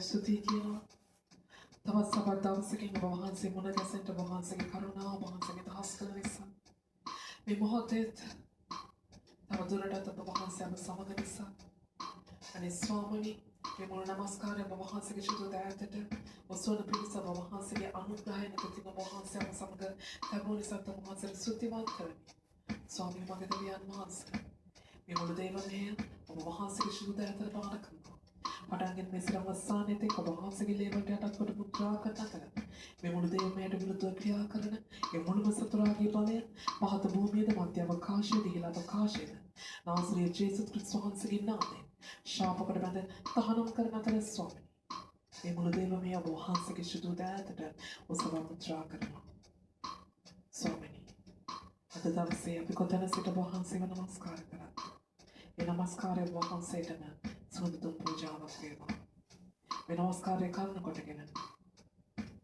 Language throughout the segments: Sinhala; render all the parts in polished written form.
ස්තුතියි කියනවා. තවත් සබත් දවසකින් ඔබ වහන්සේ මුණ ගැසෙන්න ඔබ වහන්සේගේ කරුණාව ඔබ වහන්සේගේ දහස් කළ නිසා මේ මොහොතේත් තවදුරටත් ඔබ වහන්සේ අප සමග නිසා අනේ ස්වාමීනි මේ මුළු නමස්කාරය ඔබ වහන්සේගේ සුදු දෑතට ඔසවන පිණිස ඔබ වහන්සේගේ අනුග්‍රහය නිතින් ඔබ වහන්සේ අප සමග තැබුණු නිසා ඔබ වහන්සේට ස්තුතිවන්ත කරමි. ස්වාමීනි මගේ දෙවියන් වහන්සේ මේ මුළු දේවමය ඔබ වහන්සේගේ සුදු දෑතට බාර කරනවා. පටන්ගෙන මේ සිරම අවසානයේදී ඔබ වහන්සේගේ ලේබලට යටත් කොට පුත්‍රා කතා කරන මේ මුළු දේවමයට විරුද්ධව ක්‍රියා කරන ඒ මුළුම සතුරාගේ බලය මහත භූමියේද මධ්‍ය අවකාශයේදී ඉහළ අවකාශයේද නාසරේ ජේසුස් ක්‍රිස්තුස් වහන්සේගේ නාමයෙන් ශාපකට බඳ තහනම් කරන අතර ස්වාමී මේ මුළු දේවමය ඔබ වහන්සේගේ සුදු දෑතට ඔසවා පුත්‍රා කරනවා. ස්වාමීනි අද දවසේ අපි කොතැන සිට ඔබ වහන්සේව නමස්කාර කරත් ඒ නමස්කාරය ඔබ වහන්සේටම සුදුතුම් පූජාවක් වේවා. මේ නමස්කාරය කරන කොටගෙන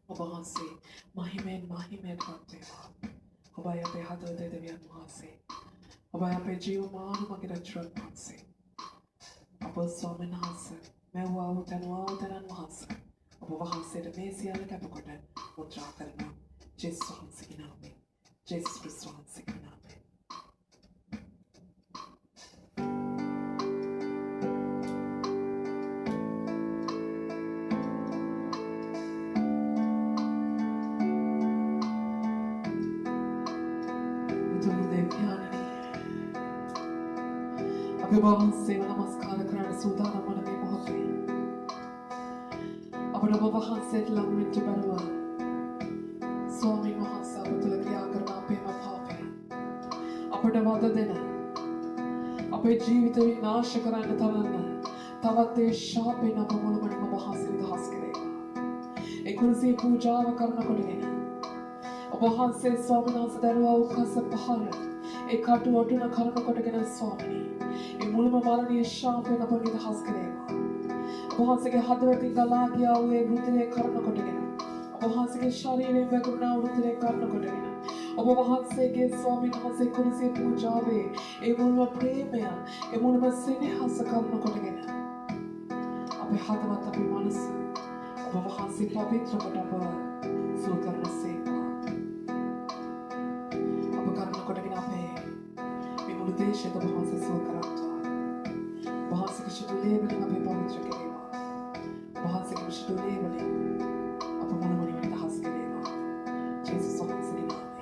ඔබ වහන්සේ මහිමයටපත් වේවා. ඔබයි අපේ හදවතේ දෙවියන් වහන්සේ. ඔබයි අපේ ජීවමාන මගේ රජුන් වහන්සේ. අප ස්වාමීන් වහන්සේ මෙව්වා වූ තනුවාතනන් වහන්සේ. ඔබ වහන්සේට මේ සියල්ල කැපකොට මුද්‍රා කරනවා. ජේසුස් වහන්සේගේ නාමයෙන්. ජේසුස් ක්‍රිස්තුස් වහන්සේගේ නාමයෙන්. අපි වහන්සේව නමස්කාර කරන්න සූදානම් වන මේ මොහොතේ අපට ඔබ වහන්සේට ලං වෙච්ච බැලුවා ස්වාමීන් වහන්සේ අප තුළ ක්‍රියා කරන අපේම පාපය අපට වද දෙන අපේ ජීවිත විනාශ කරන්න තරන්න තවත් ඒ ශාපයෙන් අප මුළුමනින්ම ඔබ වහන්සේ දහස් කෙරේවා. ඒ කුරුසේ පූජාව කරනකොටගෙන ඔබ වහන්සේ ස්වාමීන් වහන්සේ දරුවා වූ කස පහර ඒ කටු ඔටුන කරනකොටගෙන ස්වාමීනි ඒ මුළුම මරණීය ශාපයෙන් අප නිදහස් කරේවා. ඔබ වහන්සේගේ හදවතින් ගලා ගියා වූ ඒ වෘතලේ කරනකොටගෙන ඔබ වහන්සේගේ ශරීරයෙන් වැගුණා වූ වෘතලේ කරනකොටගෙන ඔබ වහන්සේගේ ස්වාමීන් වහන්සේ කුරුසේ පූජාවේ ඒ මුළුම ප්‍රේමය ඒ මුළුම සෙනෙහස කරනකොටගෙන අපේ හදවත් අපේ මනස ඔබ වහන්සේ පවිත්‍ර කොට අප සුව කරනසේවා. ඔබ කරනකොටගෙන අපේ මේ මුළු දේශයට ඔබ වහන්සේ සුව කරත්වා. වහන්සේගේ සුදු ලේබලින් අපේ පවිත්‍ර කෙරේවා. වහන්සේගේ සුදු ලේබලින් අප මුළුමනින්ම දහස් කෙරේවා. ජේසුස් වහන්සේගේ නාමයෙන්.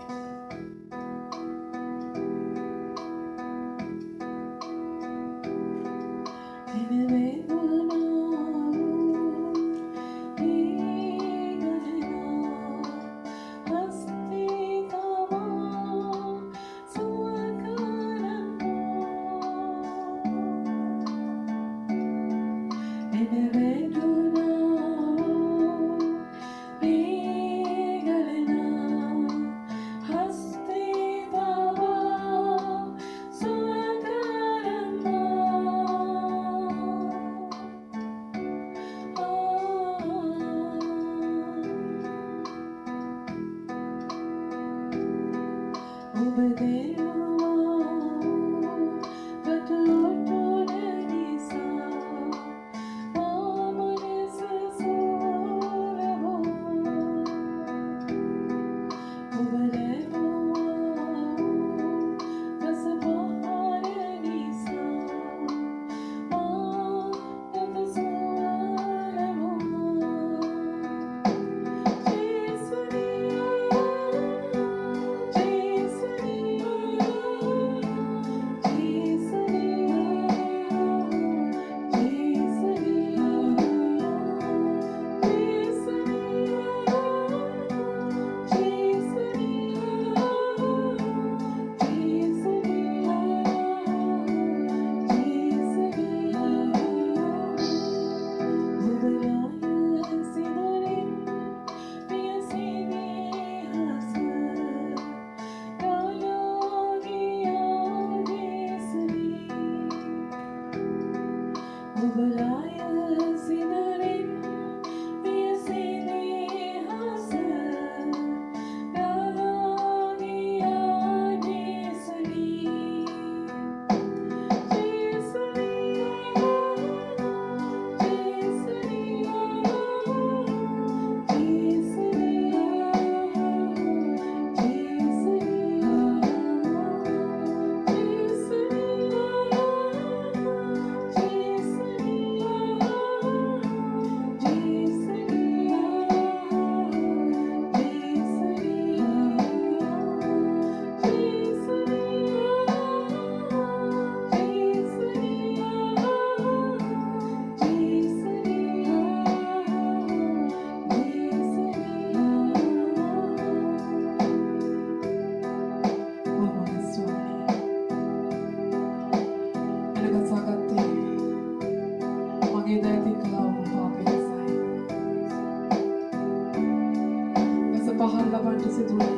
ලබන්න සිදුවේ.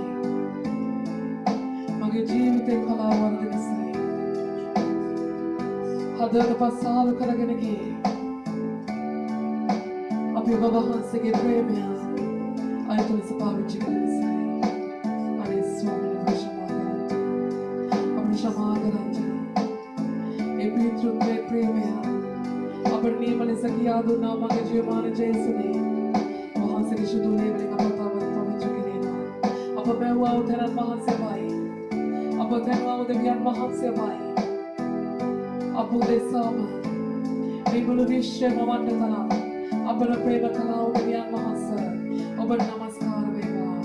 මගේ ජීවිතේ කලාව වර්ධනසයි. හදවත පස්සාව කරගෙන ගියේ. අපි ඔබ වහන්සේගේ ප්‍රේමය අයතු ලෙස පාවිච්චි කළ නිසායි. අනේ ස්වාමීන් අපිට ක්ෂමා කරන්න. ඒ පිතෘත්වයේ ප්‍රේමය අපට නියම ලෙස කියා දුන්නා මගේ ජීවමාන ජේසුනේ. වහන්සේගේ ශුදුනේ වලින් අපට පාවිච්චි කෙරෙනවා. අප බැවුවා උතරන් වහන්සේමයි. අප තැන්වා උදවියන් වහන්සේමයි. අප උදෙසාම මේ මුළු විශ්වයම වටේ තරම් අපල ප්‍රේම කළා උදවියන් වහන්සේ. ඔබට නමස්කාර වේවා.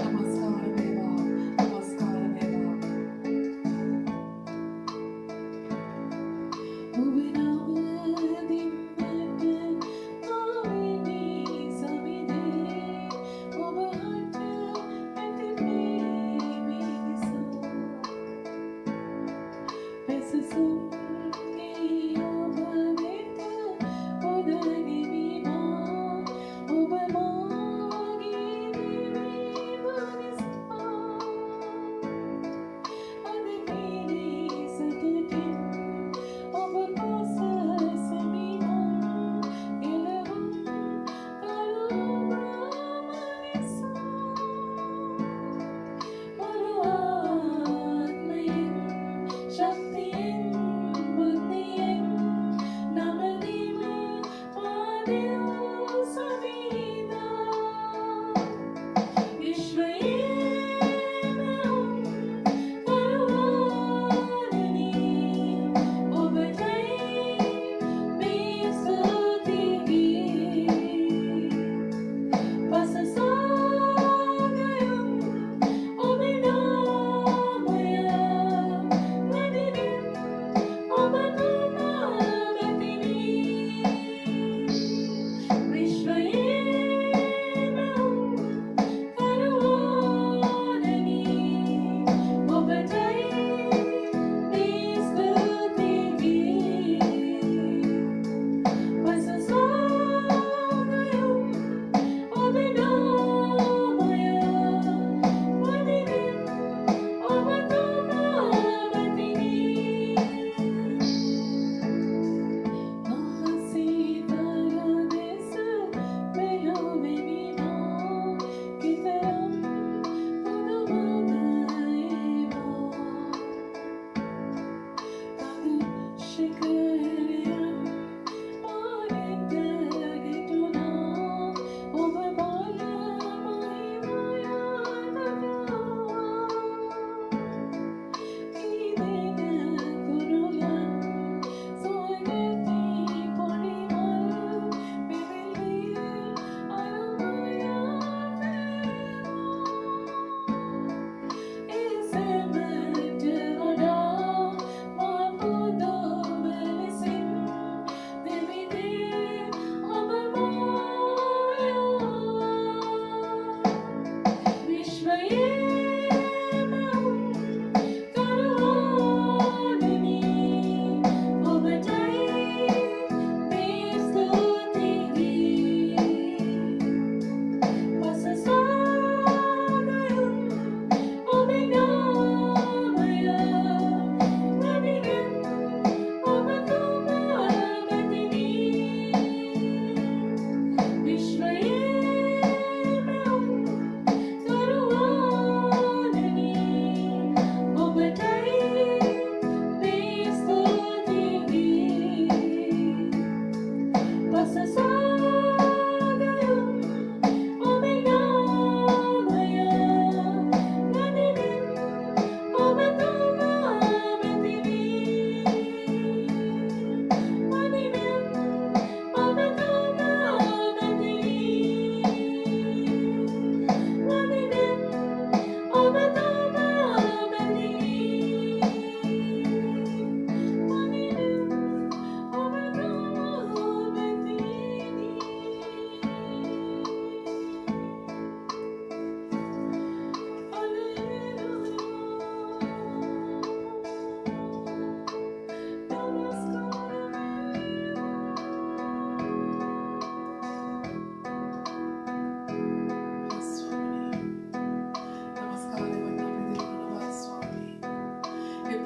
නමස්කාර වේවා. නමස්කාර වේවා.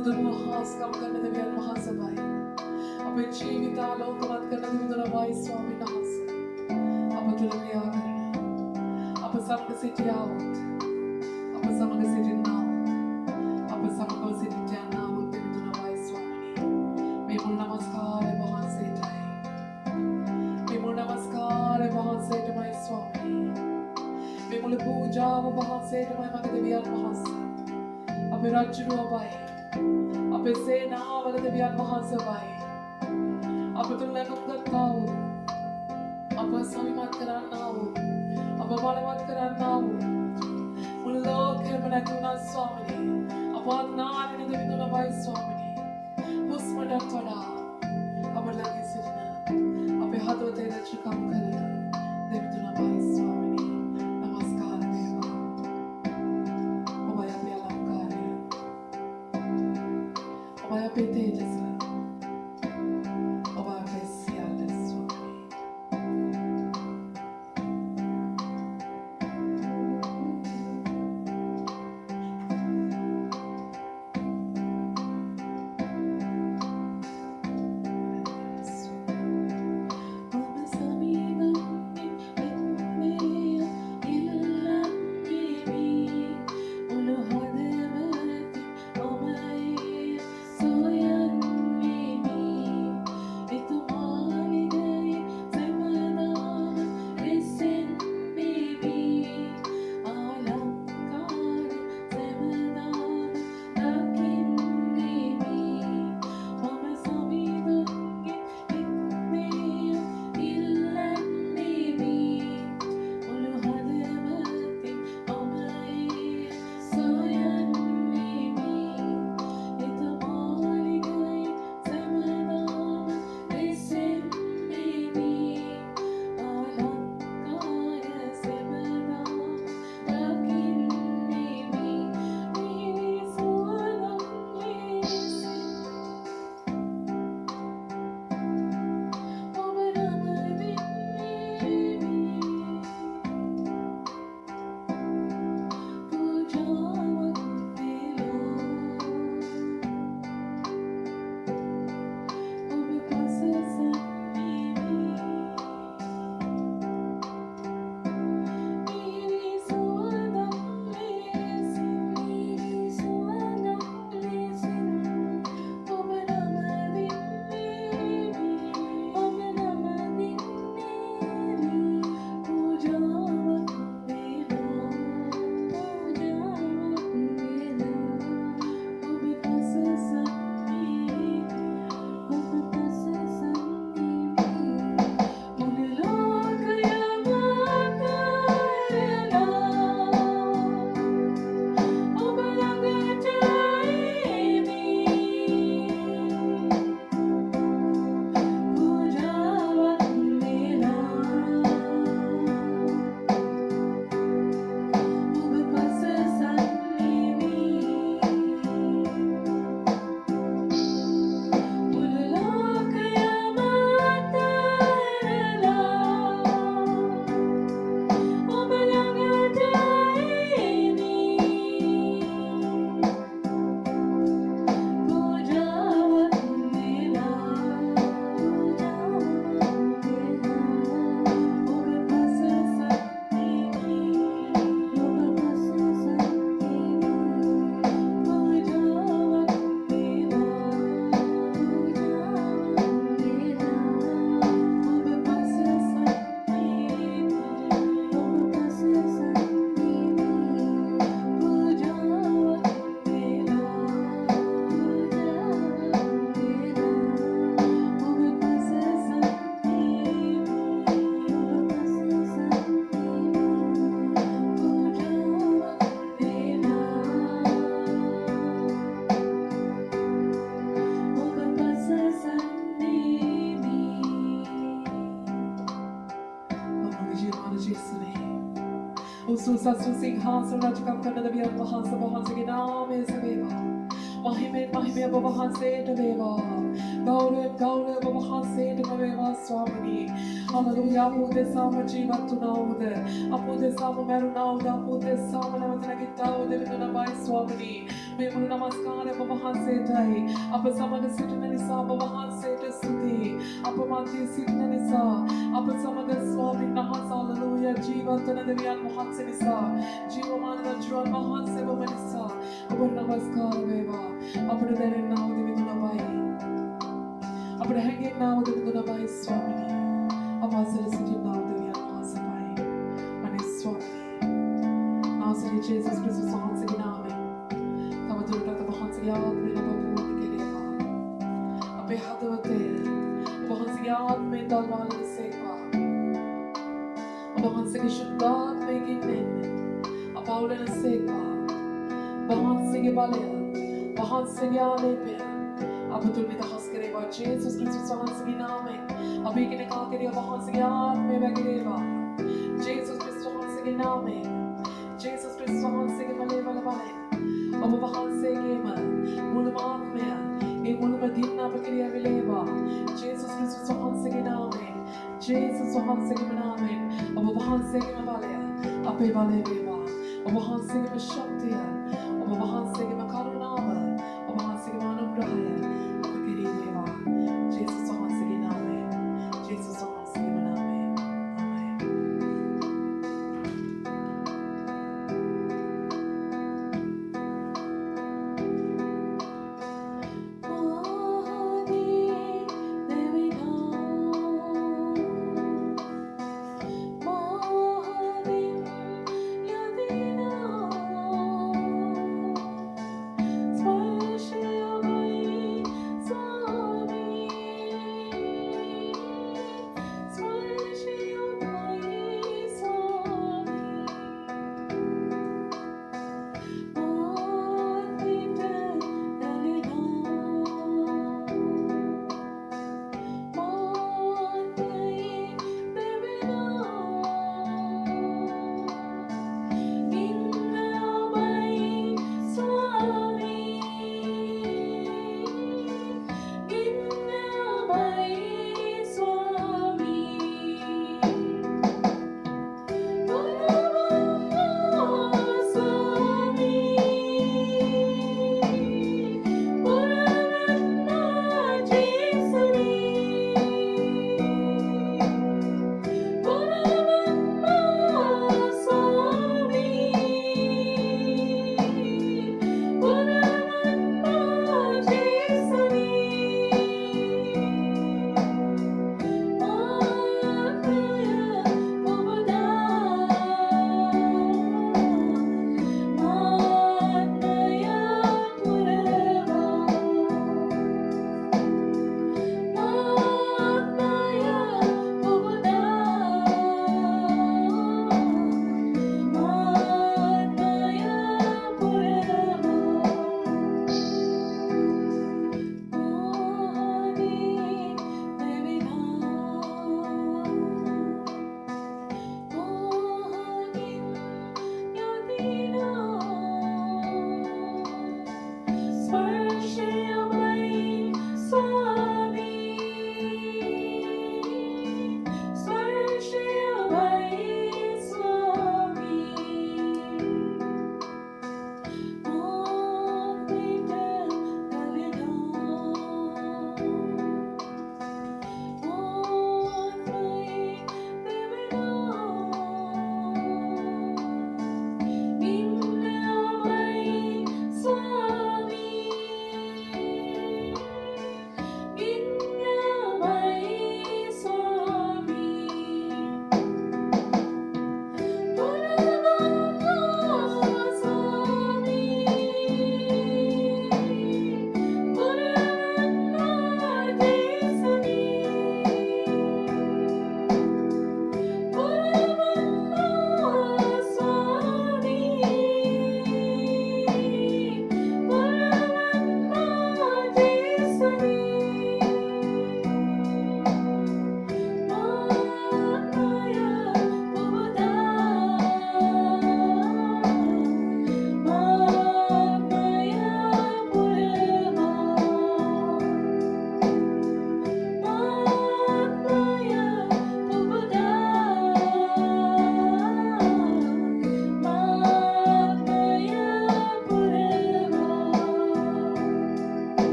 බුදුන් වහන්සේකම් කරන දෙවියන් වහන්සේයි. අපේ ජීවිත ආලෝකමත් කරන බුදුරවයි ස්වාමීන් වහන්සේ. අප තුළ ක්‍රියා කරන. අප සමග සිටියාවොත්. අප සමග සිටින්නාවොත්. අප සමග සිටින්නාවොත් බුදුරවයි ස්වාමීනි. මේ මුල් නමස්කාරය වහන්සේටයි. මේ මුල් නමස්කාරය වහන්සේටමයි ස්වාමීනි. මේ මුල් පූජාව වහන්සේටමයි මගේ දෙවියන් වහන්සේ. අපේ රජුවයි. අපේ සේනාවල දෙවියන් වහන්සේයි. අප තුළ ලැබුම් ගත්තා වූ අප සවිමත් කරන්නා වූ අප බලවත් කරන්නා වූ මුළු ලෝකෙම නැති වුණා ස්වාමීනි. අප අඥානින දෙවිඳුනමයි ස්වාමීනි. හුස්මටත් වඩා අප ළඟ සිටින අපේ හදවතේ දච්චකම් කරන දෙවිඳුනමයි ස්වාමීනි. නමස්කාර වේවා. ඔබයි අපේ අලංකාරය. ඔබයි අපේ තේජස. උසුසසු සිංහාසන රජකම් කරන දෙවියන් වහන්සේ වහන්සේගේ නාමය සේවා. මහිමෙන් මහිමය ඔබ වහන්සේට වේවා. ගෞරවයෙන් ගෞරවය ඔබ වහන්සේටම වේවා ස්වාමීනි. Hallelujah. අප උදෙසාම ජීවත් වුණාවුද? අප උදෙසාම මැරුණාවුද? අප උදෙසාම නැවත නැගිට්ටාවුද? විඳුණාමයි ස්වාමිනී. මේ මුළු නමස්කාරය ඔබ වහන්සේටයි. අප සමග සිටින නිසා ඔබ වහන්සේට ස්තුතියි. අප මැදින් සිටින නිසා අප සමග ස්වාමීන් වහන්සේ හallelujah ජීවත් වන දෙවියන් වහන්සේ නිසා ජීවමාන රජුන් වහන්සේ ඔබ නිසා ඔබ නමස්කාර වේවා. අපට දැනෙනා වූ විඳුණාමයි. අපට හැඟෙනා වූ විඳුණාමයි ස්වාමිනී. අප අසල සිටිනා වූ දෙවියන් වහන්සේයි. අනේ ස්වාමී නාසරේ ජේසුස් ක්‍රිස්තුස් වහන්සේගේ නාමයෙන් තවදුරටත් ඔබ වහන්සේගේ ආත්මය ඔබ පූර්ණ කෙරේවා. අපේ හදවතේ ඔබ වහන්සේගේ ආත්මය දල්වාලන සේවා. ඔබ වහන්සේගේ ශුද්ධාත්මයකින් එන්නේ අප අවුලන සේවා. වහන්සේගේ බලය වහන්සේගේ ආලේපය අප තුළ නිදහස් කරේවා. ජේසුස් ක්‍රිස්තුස් වහන්සේගේ නාමයෙන් අප එකිනෙකා කෙරෙහි වහන්සේගේ ආත්මය වැగిරේවා. ජේසුස් ක්‍රිස්තුස් වහන්සේගේ නාමයෙන් ජේසුස් ක්‍රිස්තුස් වහන්සේගේ බලය බලයෙන් ඔබ වහන්සේගේම මුළුම ආත්මය ඒ මුළුම දින්න අප කෙරෙහි ඇවිලේවා. ජේසුස් ක්‍රිස්තුස් වහන්සේගේ නාමයෙන් ජේසුස් වහන්සේගේ නාමයෙන් ඔබ වහන්සේගේම බලය අපේ බලය වේවා. ඔබ වහන්සේගේම ශක්තිය ඔබ වහන්සේගේම කරුණාව ඔබ වහන්සේගේම අනුග්‍රහය අප කෙරෙහි වේවා. ජේසුස් වහන්සේගේ නාමයෙන් ජේසුස් වහන්සේගේම නාමයෙන් ආමේන්.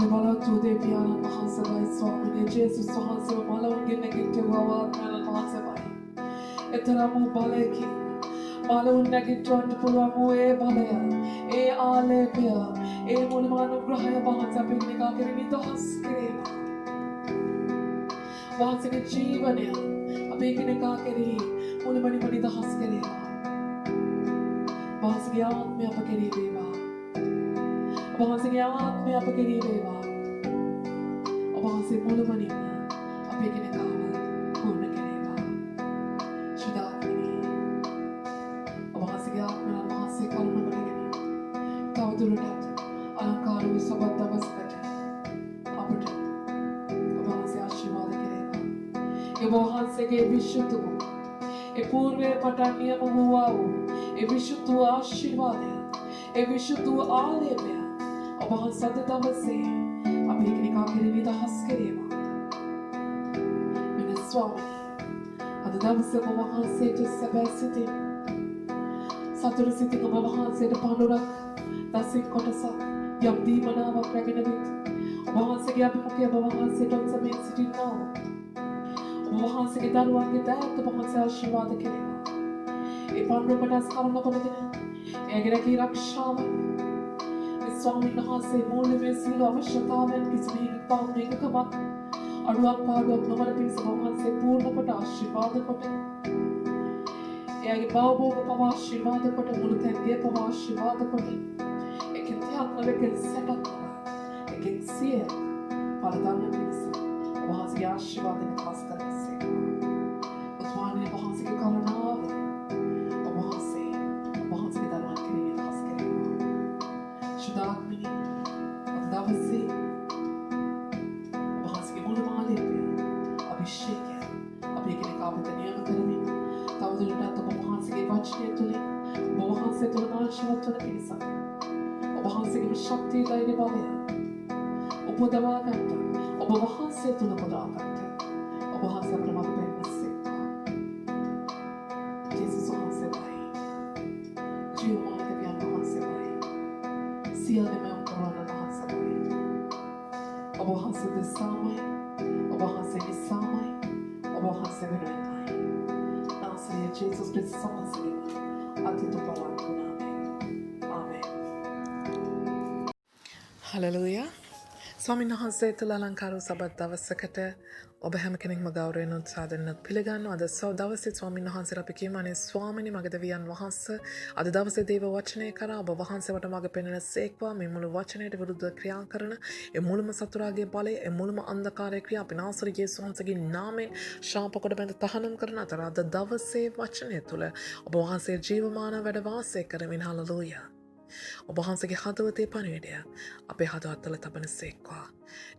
බලාපොරොත්තු දෙවියන් වහන්සේයි ස්වාමීනි ජේසුස් වහන්සේව මලවුන්ගෙන් නැගිට්ටුවා ආත්මයන් වහන්සේයි. එතරම් බලයකින් මලවුන් නැගිටවන්න පුළුවන් වූ ඒ බලය, ඒ ආලේපය, ඒ මුළුම අනුග්‍රහය වහන්සේ අපින් නිකා කෙරෙහි නිදහස් කෙරේවා. වහන්සේගේ ජීවනය අපේ කෙනෙකා කෙරෙහි මුළුමනින්ම නිදහස් කෙරේවා. වහන්සේගේ ආත්මය අප කෙරෙහි වේවා. වහන්සේගේ ආත්මය අප කෙරෙහි වේවා. වහන්සේ මුළුමනින්ම අපේ කෙනෙකාව පූර්ණ කෙරේවා. ශුද්ධාත්මනි වහන්සේගේ ආත්මය වහන්සේ කරුණ කරගෙන තවදුරටත් අලංකාර වූ සබත් දවසකට අපට වහන්සේ ආශිර්වාද කෙරේවා. ඒ වහන්සේගේ විශුද්ධ වූ ඒ పూర్වයේ පටන් නියම වූවා වූ ඒ විශුද්ධ වූ ආශිර්වාදය, ඒ විශුද්ධ වූ ආලේපය ඔබ වහන්සේ අද දවසේ අපේ කෙනෙකා කෙරෙහි නිදහස් කෙරේවා. මෙන්න ස්වාමී අද දවසේ ඔබ වහන්සේට සැබෑ සිතින් සතුට සිතින් ඔබ වහන්සේට පඳුරක් දසින් කොටසක් යම් දීමනාවක් රැගෙන විත් ඔබ වහන්සේගේ අභිමුඛය ඔබ වහන්සේට සමයෙන් සිටින්නා වූ ඔබ වහන්සේගේ දරුවන්ගේ දෑත් ඔබ වහන්සේ ආශිර්වාද කෙරේවා. ඒ පඳුර කොටස් කරුණ කොටගෙන එයාගේ රැකී ආරක්ෂාව ස්වාමීන් වහන්සේ මූලිකව සියලු අවශ්‍යතාවයන් කිසිම හික්මීමකවත් අඩුවක් පාඩුවක් නොවන පිණිස වහන්සේ පූර්ණ කොට ආශිර්වාද කොට එයාගේ භවභෝග පව ආශිර්වාද කොට මුළු තැන්ගේ පව ආශිර්වාද කොට එකෙන් තියක් නොවෙකෙන් සැපක් එකෙන් සිය පරදාන්න පිණිස වහන්සේගේ ආශිර්වාදයෙන් පස් කරගස්සේ. උත්මානයේ වහන්සේගේ කරුණාව වහන්සේගේ දරුවන් කෙරෙහි දහස් කෙරේවා. ශුද්ධාත්මනි අද දවසේ වහන්සේගේ මුළු මාලේපය අභිෂේකය අපේ කෙනෙකා වෙත නියම කරමින් තවදුරටත් ඔබ වහන්සේගේ වචනය තුළින් ඔබ වහන්සේ තුළ ආශිර්වාද වන පිණිස ඔබ වහන්සේගේ ශක්තිය ධෛර්ය බලය උපදවා ගන්නට ඔබ වහන්සේ තුළ පුදා ගන්නට ඔබ වහන්සේ අපට මඟ පෙන්වන්නේ. ජේසුස් වහන්සේයි ජීවමාන දෙවියන් වහන්සේයි සියලුම කරවන වහන්සේයි ඔබ වහන්සේ දෙසාමයි ඔබ වහන්සේ නිසාමයි ඔබ වහන්සේ වෙනුවෙන්මයි නාසයේ ජේසුස් ක්‍රිස්තුස් වහන්සේගෙන් අතිත පරාක්‍රමයි. ආමේන්. හලෙලූයා. ස්වාමීන් වහන්සේ තුළ අලංකාර වූ සබත් දවසකට ඔබ හැම කෙනෙක්ම ගෞරවයෙන් උත්සාහයෙන් පිළිගන්නවා. අද දවසේ ස්වාමීන් වහන්සේට අපි කියමනේ ස්වාමිනී මගේ දෙවියන් වහන්සේ අද දවසේ දේව වචනය කරා ඔබ වහන්සේට මඟ පෙන්වන සේක්වා මේ මුළු වචනයට විරුද්ධව ක්‍රියා කරන ඒ මුළුම සතුරාගේ බලය ඒ මුළුම අන්ධකාරයේ ක්‍රියා අපි නාසර යේසුස් වහන්සේගේ නාමයෙන් ශාප කොට බඳ තහනම් කරන අතර අද දවසේ වචනය තුළ ඔබ වහන්සේ ජීවමාන වැඩ වාසය කරමින් හලෙලූයා. ඔබ වහන්සේගේ හදවතේ පණිවිඩය අපේ හදවත්වල තබන සේක්වා.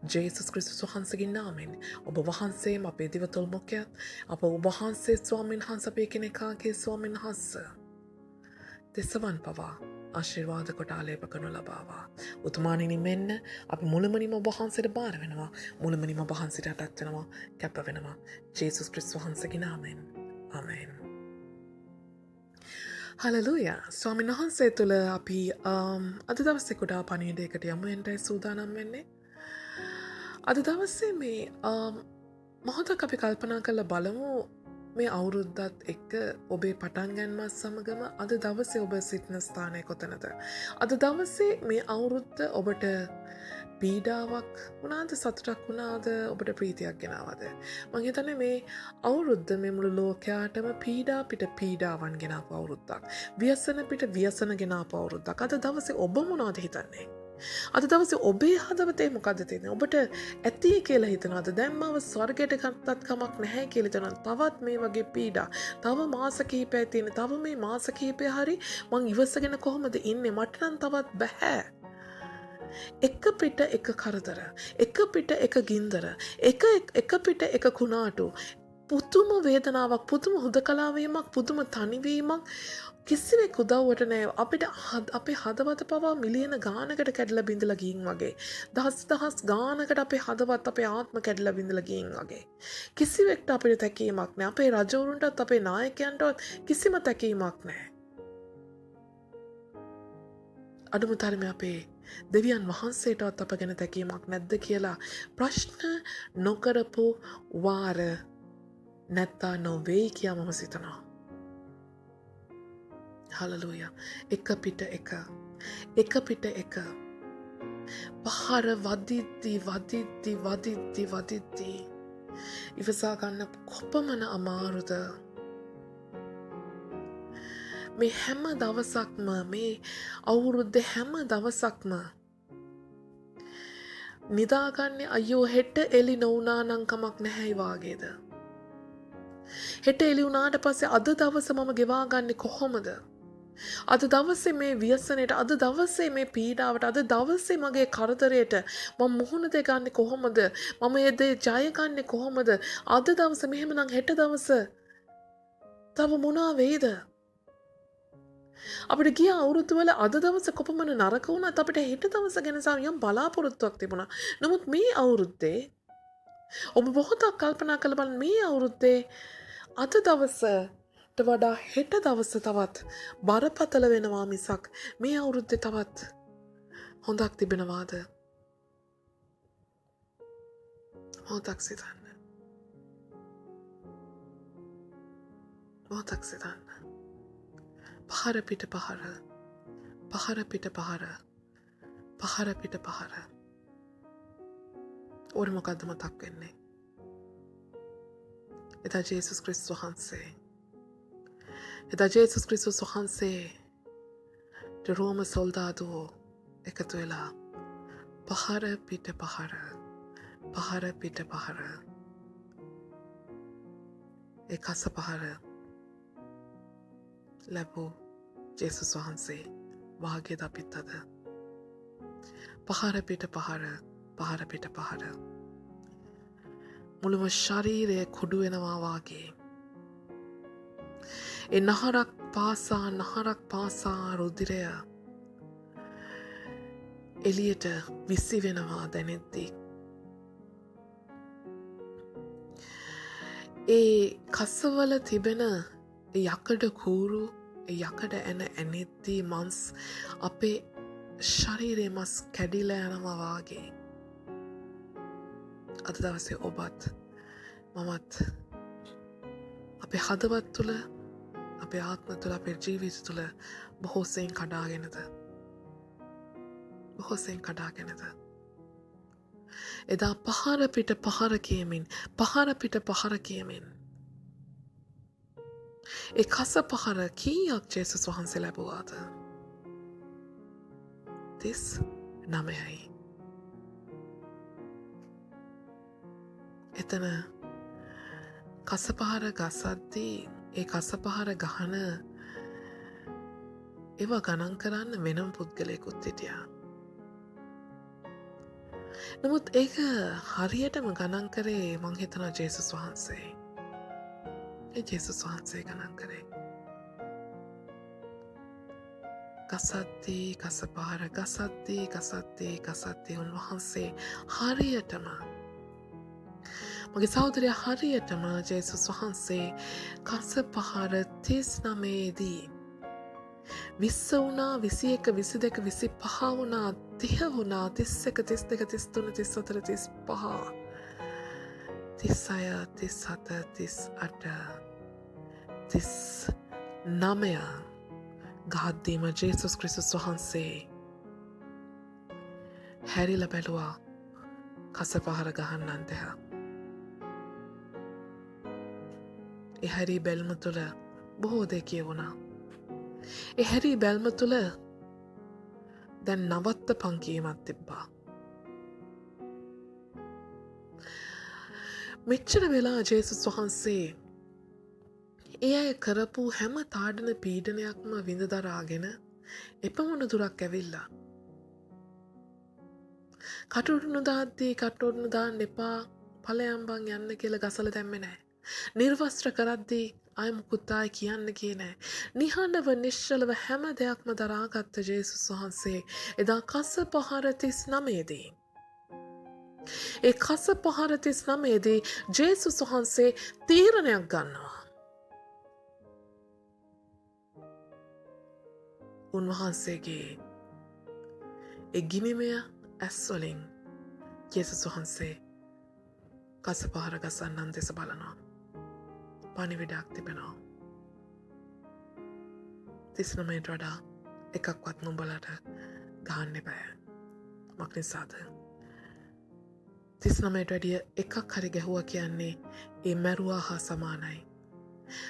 ජේසුස් ක්‍රිස්තුස් වහන්සේගේ නාමයෙන් ඔබ වහන්සේම අපේ දිවතුල් මොකයත් අප ඔබ වහන්සේ ස්වාමීන් වහන්සේ අපේ කෙනෙකාගේ ස්වාමීන් වහන්සේ දෙසවන් පවා ආශිර්වාද කොට ආලේප කරනු ලබාවා. උතුමාණෙනි මෙන්න අපි මුළුමනින්ම ඔබ වහන්සේට බාර වෙනවා. මුළුමනින්ම ඔබ වහන්සේට අටත් වෙනවා, කැප වෙනවා. ජේසුස් ක්‍රිස්තුස් වහන්සේගේ නාමයෙන්. ආමේන්. හලෙලූයා. ස්වාමීන් වහන්සේ තුළ අපි අද දවසේ කුඩා පණිවිඩයකට යමු වෙන්නයි සූදානම් වෙන්නේ. අද දවසේ මේ මොහොතක් අපි කල්පනා කරලා බලමු මේ අවුරුද්දත් එක්ක ඔබේ පටන් ගැනීමත් සමගම අද දවසේ ඔබ සිටින ස්ථානය කොතනද? අද දවසේ මේ අවුරුද්ද ඔබට පීඩාවක් වුණාද, සතුටක් වුණාද, ඔබට ප්‍රීතියක් ගෙනාවද? මම හිතන්නේ මේ අවුරුද්ද මේ මුළු ලෝකයාටම පීඩා පිට පීඩාවන් ගෙනාපු අවුරුද්දක්. ව්‍යසන පිට ව්‍යසන ගෙනාපු අවුරුද්දක්. අද දවසේ ඔබ මොනවද හිතන්නේ? අද දවසේ ඔබේ හදවතේ මොකද්ද තියෙන්නේ? ඔබට ඇති කියලා හිතනවාද? දැන් මම ස්වර්ගයට ගත්තත් කමක් නැහැ කියලා හිතනවා. තවත් මේ වගේ පීඩා. තව මාස කිහිපයක් තියෙන. තව මේ මාස කිහිපය හරි මං ඉවසගෙන කොහොමද ඉන්නේ? මට නම් තවත් බෑ. එක පිට එක කරදර, එක පිට එක ගින්දර, එක පිට එක කුණාටු, පුදුම වේදනාවක්, පුදුම හුදකලාවීමක්, පුදුම තනිවීමක්, කිසිවෙක් උදව්වට නෑ. අපිට අපේ හදවත පවා මිලියන ගානකට කැඩලා බිඳලා ගින් වගේ, දහස් ගානකට අපේ හදවත් අපේ ආත්ම කැඩලා බිඳලා ගින් වගේ. කිසිවෙක්ට අපිට තැකීමක් නෑ. අපේ රජවරුන්ටත් අපේ නායකයන්ටවත් කිසිම තැකීමක් නෑ. අඩුම තරමේ අපේ දෙවියන් වහන්සේටවත් අප ගැන තැකීමක් නැද්ද කියලා ප්‍රශ්න නොකරපු වාර නැත්තා නොවෙයි කියා මම සිතනවා. හලලුයා. එක පිට එක. එක පිට එක. පහර වදිද්දී ඉවසා ගන්න කොපමණ අමාරුද. මේ හැම දවසක්ම මේ අවුරුද්දේ හැම දවසක්ම නිදාගන්නේ අයියෝ හෙට එලි නොවුනා නම් කමක් නැහැයි වාගේද. හෙට එලි වුණාට පස්සේ අද දවස මම ගෙවා ගන්නේ කොහොමද? අද දවසේ මේ ව්‍යසනයට, අද දවසේ මේ පීඩාවට, අද දවසේ මගේ කරදරයට මම මුහුණ දෙ ගන්නේ කොහොමද? මම ඒ දේ ජය ගන්නේ කොහොමද? අද දවස මෙහෙමනම් හෙට දවස තව මොනවා වෙයිද? අපිට ගිය අවුරුදු වල අද දවස කොපමණ නරක වුණත් අපිට හෙට දවස ගැන යම් බලාපොරොත්තුවක් තිබුණා. නමුත් මේ අවුරුද්දේ ඔබ මොහොතක් කල්පනා කරලා බලන්න මේ අවුරුද්දේ අද දවසට වඩා හෙට දවස තවත් බරපතල වෙනවා මිසක් මේ අවුරුද්දේ තවත් හොඳක් තිබෙනවාද? මොහොතක් සිතන්න. මොහොතක් සිතන්න. පහර පිට පහර. පහර පිට පහර. පහර පිට පහර. ඕන මොකද්ද මතක් වෙන්නේ? එදා ජේසුස් ක්‍රිස්තුස් වහන්සේ. එදා ජේසුස් ක්‍රිස්තුස් වහන්සේ රෝම සොල්දාදුවෝ එකතු වෙලා පහර පිට පහර. පහර පිට පහර. ඒ කස පහර ලැබූ ජේසුස් වහන්සේ වාගේද අපිත් අද. පහර පිට පහර. පහර පිට පහර. මුළුම ශරීරය කුඩු වෙනවා වාගේ. ඒ නහරක් පාසා රුධිරය එළියට විසි වෙනවා දැනෙද්දී. ඒ කසවල තිබෙන යකඩ කූරු, යකඩ ඇනෙද්දී මංස් අපේ ශරීරයේ මස් කැඩිලා යනවා වාගේ. අද දවසේ ඔබත් මමත් අපේ හදවත් තුළ, අපේ ආත්ම තුළ, අපේ ජීවිත තුළ බොහෝසෙයින් කඩාගෙනද? බොහෝසෙයින් කඩාගෙනද? එදා පහර පිට පහර කියමින්, පහර පිට පහර කියමින් ඒ කස පහර කීයක් ජේසුස් වහන්සේ ලැබුවාද? 39යි. එතන කසපහර ගසද්දී ඒ කසපහර ගහන ඒවා ගණන් කරන්න වෙනම පුද්ගලයෙකුත් හිටියා. නමුත් ඒක හරියටම ගණන් කරේ මං හිතනවා ජේසුස් වහන්සේ. ඒ ජේසුස් වහන්සේ ගණන් කරේ. ගසද්දී කසපහර ගසද්දී උන්වහන්සේ හරියටම මගේ සහෝදරයා හරියටම ජේසුස් වහන්සේ කස පහර 39දී 20 වුණා, 21, 22, 25 වුණා, 30 වුණා, 31, 32, 33, 34, 35, 36, 37, 38, 39 ගහද්දීම ජේසුස් ක්‍රිස්තුස් වහන්සේ හැරිලා බැලුවා කස පහර ගහන්නන් දෙහා. ඒ හැරී බැල්ම තුළ බොහෝ දේ කියවුණා. ඒ හැරී බැල්ම තුළ දැන් නවත්තපන් කීමක් තිබ්බා. මෙච්චර වෙලා ජේසුස් වහන්සේ ඒ අය කරපු හැම තාඩන පීඩනයක්ම විඳ දරාගෙන එපමණ දුරක් ඇවිල්ලා. කටුටුනු දාද්දී කටුටුනු දාන්න එපා ඵලයන් බං යන්න කියලා ගසල දැම්මේ නැහැ. නිර්වස්ත්‍ර කරද්දී අය මුකුත් ආයි කියන්න ගියේ නැහැ. නිහඬව නිශ්චලව හැම දෙයක්ම දරාගත්ත ජේසුස් වහන්සේ එදා කස පහර 39දී ඒ කස පහර 39දී ජේසුස් වහන්සේ තීරණයක් ගන්නවා. උන්වහන්සේගේ ඒ ගිනිමය ඇස් වලින් යේසුස් වහන්සේ කසපහර ගසන්නන් දෙස බලනවා. පණිවිඩයක් තිබෙනවා. 39ට වඩා එකක්වත් නුඹලට ගහන්න බෑ. මොකක් නිසාද? 39ට වැඩිය එකක් හරි ගැහුවා කියන්නේ ඒ මැරුවා හා සමානයි.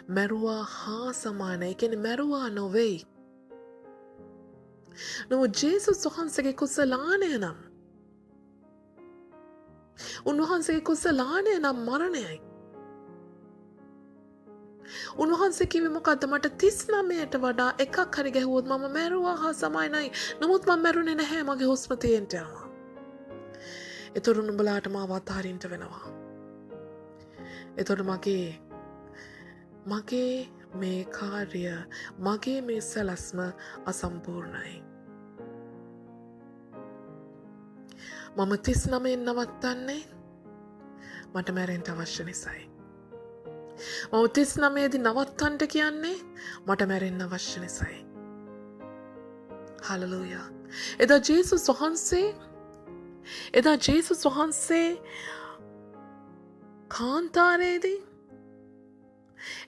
මැරුවා හා සමානයි. කියන්නේ මැරුවා නොවේයි. නමුත් ජේසුස් වහන්සේගේ කුසලාණය නම් උන්වහන්සේගේ කුසලාණය නම් මරණයයි. උන්වහන්සේ කිව්වේ මොකද්ද? මට 39ට වඩා එකක් හරි ගැහුවොත් මම මැරුවා හා සමානයි. නමුත් මම මැරුණේ නැහැ. මගේ හුස්ම තියෙන්න යනවා. ඒතර නුඹලාට මාව අත්හරින්න වෙනවා. ඒතර මගේ මේ කාර්ය, මගේ මේ සලස්ම අසම්පූර්ණයි. මම 39න් නවත්තන්නේ මට මැරෙන්න අවශ්‍ය නිසායි. මම 39දී නවත්තන්න කියන්නේ මට මැරෙන්න අවශ්‍ය නිසායි. හලෙලූයා. එදා ජේසුස් වහන්සේ කාන්තාරයේදී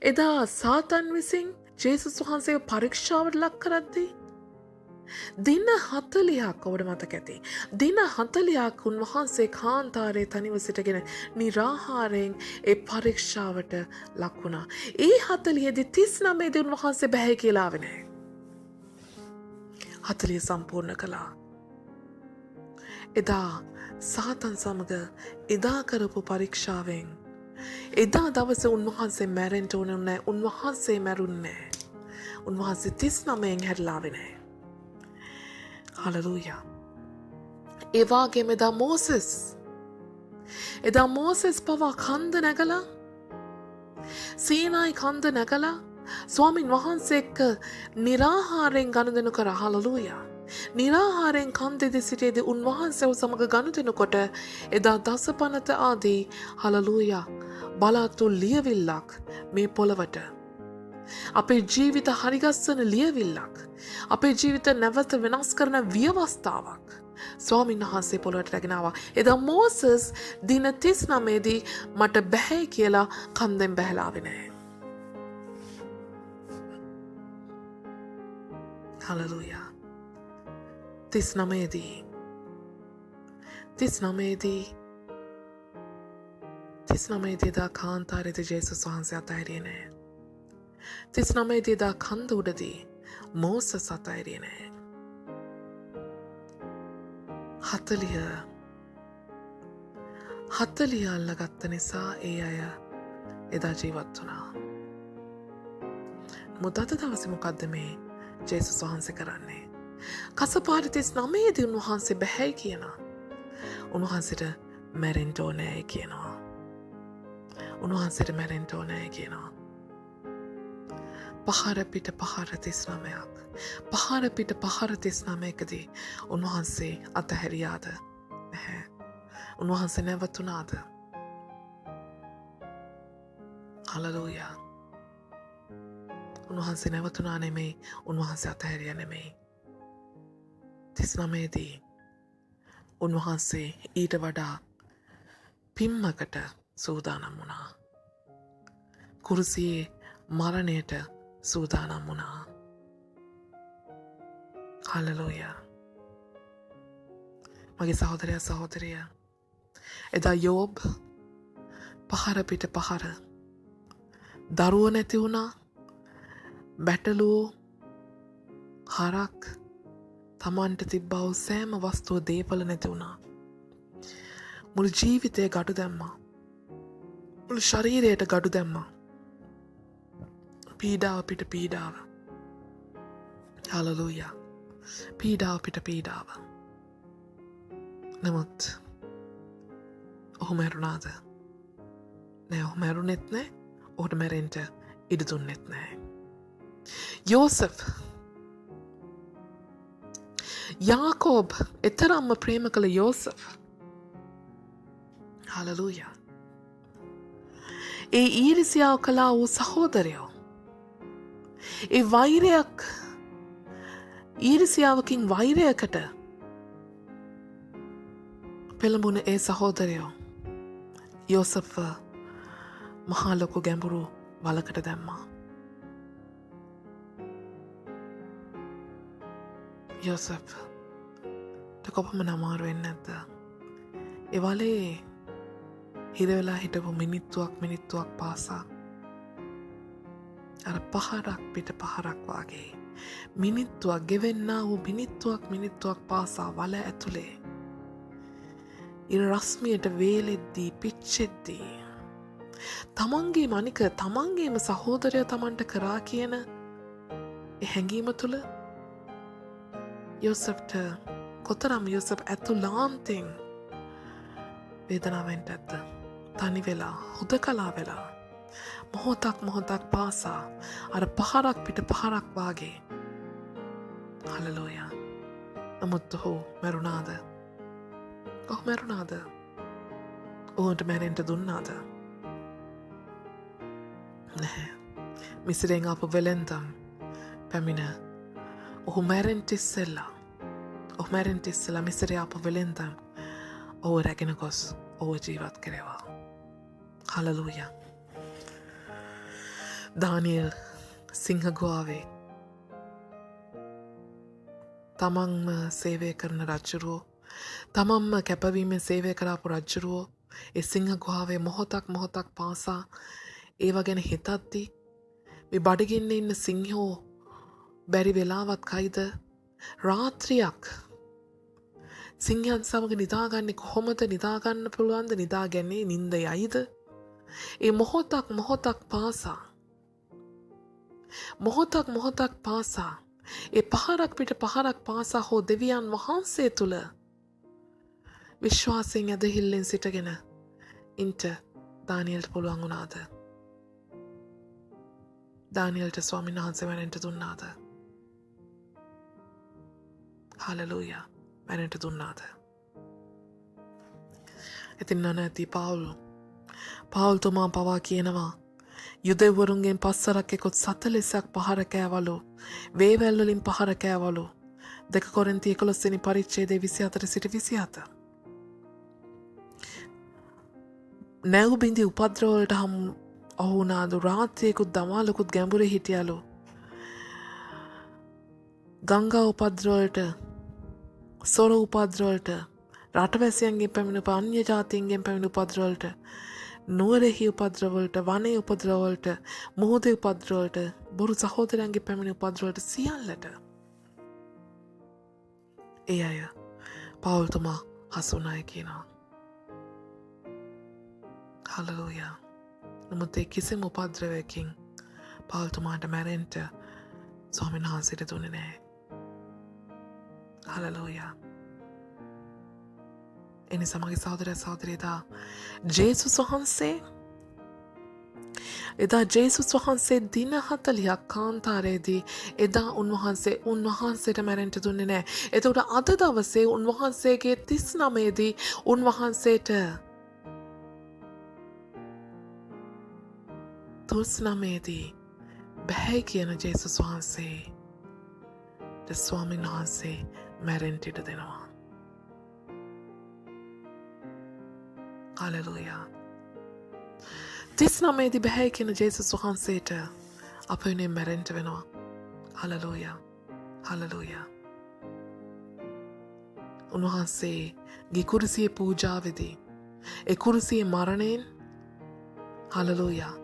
එදා සාතන් විසින් ජේසුස් වහන්සේ පරීක්ෂාවට ලක් කරද්දී දින 40ක් ඔබට මතක ඇති. දින 40ක් උන්වහන්සේ කාන්තාරයේ තනිව සිටගෙන නිරාහාරයෙන් ඒ පරීක්ෂාවට ලක් වුණා. ඒ 40දී 39දී උන්වහන්සේ බැහැ කියලා ආවේ නැහැ. 40 සම්පූර්ණ කළා. එදා සාතන් සමග එදා කරපු පරීක්ෂාවෙන් එදා දවසේ උන්වහන්සේ මැරෙන්න ඕන නැහැ. උන්වහන්සේ මැරුන්නේ නැහැ. උන්වහන්සේ 39න් හැරිලා ආවේ නැහැ. හලෙලූයා. ඒ වගේම එදා මෝසෙස් පවා කන්ද නැගලා සීනායි කන්ද නැගලා ස්වාමින් වහන්සේ එක්ක නිරාහාරයෙන් ගනුදෙනු කරා. හලෙලූයා. නිරාහාරයෙන් කන්දෙදි සිටියේදී උන්වහන්සේව සමග ගනුදෙනුකොට එදා දසපනත ආදී හලෙලූයා බලාතු ලියවිල්ලක් මේ පොළවට අපේ ජීවිත හරිගස්සන ලියවිල්ලක් අපේ ජීවිත නැවත වෙනස් කරන ව්‍යවස්ථාවක් ස්වාමීන් වහන්සේ පොළොවට රැගෙන ආවා. එදා මෝසස් දින 39දී මට බැහැ කියලා කන්දෙන් බැහැලා ආවේ නැහැ. හලෙලූයා. 39දී දා කාන්තාරයේදී ජේසුස් වහන්සේ අතහැරියේ නැහැ. 39දී දා කන්ද උඩදී මෝසස් අතහැරියේ නැහැ. 40 අල්ලගත්ත නිසා ඒ අය එදා ජීවත් වුණා. මොකද අද දවසේ මොකද්ද මේ ජේසුස් වහන්සේ කරන්නේ? කසපාර 39දී උන්වහන්සේ බැහැයි කියනවා. උන්වහන්සේට මැරෙන්න ඕනේ කියනවා. උන්වහන්සේට මැරෙන්න ඕනේ කියනවා. පහර පිට පහර 39ක්. පහර පිට පහර 39කදී උන්වහන්සේ අතහැරියාද? නැහැ. උන්වහන්සේ නැවතුණාද? හලෙලූයා. උන්වහන්සේ නැවතුණා නෙමෙයි. උන්වහන්සේ අතහැරියා නෙමෙයි. 39දී උන්වහන්සේ ඊට වඩා පිම්මකට සූදානම් වුණා. කුරුසියේ මරණයට සූදානම් වුණා. හලෙලූයා. මගේ සහෝදරයා සහෝදරිය, එදා යෝබ් පහර පිට පහර දරුවෝ නැති වුණා. බැටළුවෝ හරක් තමන්ට තිබ්බා වූ සෑම වස්තුව දේපල නැති වුණා. මුළු ජීවිතේ ගඩු දැම්මා. මුළු ශරීරයට ගඩු දැම්මා. පීඩාව පිට පීඩාව. හලෙලූයා. පීඩාව පිට පීඩාව. නමුත් ඔහු මැරුණාද? නෑ, ඔහු මැරුණෙත් නෑ. ඔහුට මැරෙන්න ඉඩ දුන්නෙත් නෑ. යෝසෙෆ්, යාකෝබ් එතරම්ම ප්‍රේම කළ යෝසෙෆ්. හලෙලූයා. ඒ ඊරිසියාව කළා වූ සහෝදරයෝ, ඒ වෛරයක්, ඊරිසියාවකින් වෛරයකට පෙළඹුණ ඒ සහෝදරයෝ යෝසප්ව මහා ලොකු ගැඹුරු වලකට දැම්මා. යෝසප්ට කොපමණ අමාරු වෙන්නේ නැද්ද? ඒ වලේ හිරවෙලා හිටපු මිනිත්තුවක් පාසා අර පහරක් පිට පහරක් වගේ මිනිත්තුවක් ගෙවෙන්නා වූ මිනිත්තුවක් පාසා වල ඇතුලේ ඉර රස්මියට වේලෙද්දී පිච්චෙද්දී තමන්ගේම අනික තමන්ගේම සහෝදරය තමන්ට කරා කියන හැඟීම තුළ යෝසප්ට කොතරම් යෝසප් ඇතුළාන්තෙන් වේදනාවෙන්ට ඇත්ත. තනි වෙලා හුදකලා වෙලා මොහොතක් පාසා අර පහරක් පිට පහරක් වාගේ. හලලෝයා. නමුත් ඔහු මැරුණාද? ඔහු මැරුණාද? ඔහුන්ට මැරෙන්ට දුන්නාද? නැහැ. මිසිරෙන් ආපු වෙලෙන්දම් පැමිණ ඔහු මැරෙන්ට ඉස්සෙල්ලා මිසිරේ ආපු වෙලෙන්දම් ඔහු රැගෙන ගොස් ඔහු ජීවත් කරේවා. හලලූයා. දානියෙල් සිංහගුවාවේ තමන්ම සේවය කරන රජ්ජුරුවෝ තමන්ම කැපවීමෙන් සේවය කරාපු රජ්ජුරුවෝ ඒ සිංහගුහාවේ මොහොතක් පාසා ඒව ගැන හිතද්දී මේ බඩගින්න ඉන්න සිංහෝ බැරි වෙලාවත් කයිද රාත්‍රියක් සිංහයන් සමග නිදාගන්නේ කොහොමද? නිදාගන්න පුළුවන්ද? නිදාගන්නේ නින්ද යයිද? ඒ මොහොතක් පාසා ඒ පහරක් පිට පහරක් පාසා හෝ දෙවියන් වහන්සේ තුළ විශ්වාසයෙන් ඇදහිල්ලෙන් සිටගෙන ඉන්ට දානියෙල්ට පුළුවන් වුණාද? දානියෙල්ට ස්වාමීන් වහන්සේ මැරෙන්ට දුන්නාද? හලලූයා. මැරෙන්ට දුන්නාද? ඉතින් නැති පාවුල්තුමා පවා කියනවා යුදෙව්වරුන්ගෙන් පස්සරක් එකොත් 40ක් පහර කෑවලු, වේවැල්වලින් පහර කෑවලු. 2 කොරින්ති 11 වෙනි පරිච්ඡේදයේ 24 සිට 27. නැව් බිඳි උපද්‍රවවලට ඔහු වුණාලු. රාත්‍රියකුත් දමාලකුත් ගැඹුරේ හිටියලු. ගංගා උපද්‍රවවලට, සොර උපද්‍රවවලට, රටවැසියන්ගෙන් පැමිණ අන්‍ය ජාතීන්ගෙන් පැමිණ උපද්‍රවවලට, නුවරෙහි උපද්‍රවවලට, වනයේ උපද්‍රවවලට, මුහුදේ උපද්‍රවවලට, බොරු සහෝදරයන්ගේ පැමිණ උපද්‍රවවලට සියල්ලට ඒ අය පවුල්තුමා හසුනාය කියනවා. හලලූයා. නමුත් ඒ කිසිම උපද්‍රවයකින් පවුල්තුමාට මැරෙන්ට ස්වාමීන් වහන්සේට දුන්නේ නැහැ. හලලූයා. එනිසා මගේ සහෝදර සහෝදරිය එදා ජේසුස් වහන්සේ දින 40ක් කාන්තාරයේදී එදා උන්වහන්සේට මැරෙන්ට දුන්නේ නැහැ. එතකොට අද දවසේ උන්වහන්සේගේ 39දී උන්වහන්සේට 39දී බැහැ කියන ජේසුස් වහන්සේ ස්වාමීන් වහන්සේ මැරෙන්ට ඉඩ දෙනවා. හලලූයා. 39දී බැහැ කියන ජේසුස් වහන්සේට අප වෙනුවෙන් මැරෙන්ට වෙනවා. හලලූයා. හලලූයා. උන්වහන්සේගේ කුරුසියේ පූජාවේදී ඒ කුරුසියේ මරණයෙන් හලලූයා.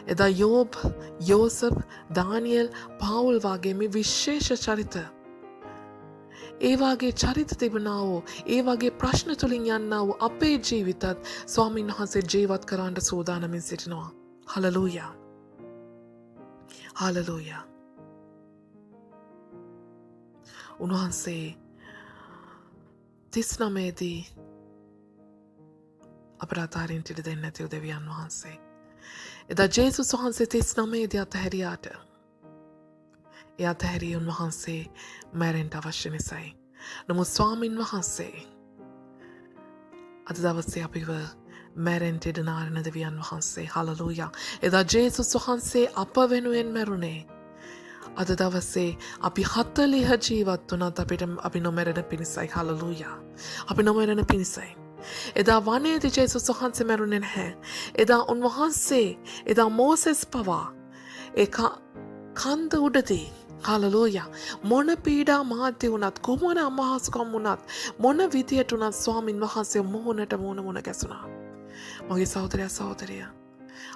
එදා යෝබ්, යෝසප්, දානියෙල්, පාවුල් වගේ මේ විශේෂ චරිත, ඒ වගේ චරිත තිබුණා වූ, ඒ වගේ ප්‍රශ්න තුලින් යන්නා වූ අපේ ජීවිතත් ස්වාමීන් වහන්සේ ජීවත් කරන්න සූදානමින් සිටිනවා. හලලූයා. හලලූයා. උන්වහන්සේ 39දී අපට අතාරින්න ඉඩ දෙන්නේ නැති දෙවියන් වහන්සේ. එදා ජේසුස් වහන්සේ 39දී අතහැරියාට ඒ අතහැරිය උන්වහන්සේ මැරෙන්ට අවශ්‍ය නිසායි. නමුත් ස්වාමින් වහන්සේ අද දවසේ අපිව මැරෙන්ට ඉඩ නාරන දෙවියන් වහන්සේ. හලලූයා. එදා ජේසුස් වහන්සේ අප වෙනුවෙන් මැරුණේ අද දවසේ අපි 40 ජීවත් වුණත් අපිට අපි නොමරන පිණිසයි. හලලූයා. අපි නොමරන පිණිසයි. එදා වනයේදී ජේසුස් වහන්සේ මැරුණේ නැහැ. එදා උන්වහන්සේ එදා මෝසෙස් පවා ඒ කන්ද උඩදී හලලූයා මොන පීඩා මාධ්‍ය වුණත් කුමන අමහසුකම් වුණත් මොන විදියට වුණත් ස්වාමින් වහන්සේ මුහුණට මුහුණ ගැසුණා. මගේ සහෝදරයා සහෝදරිය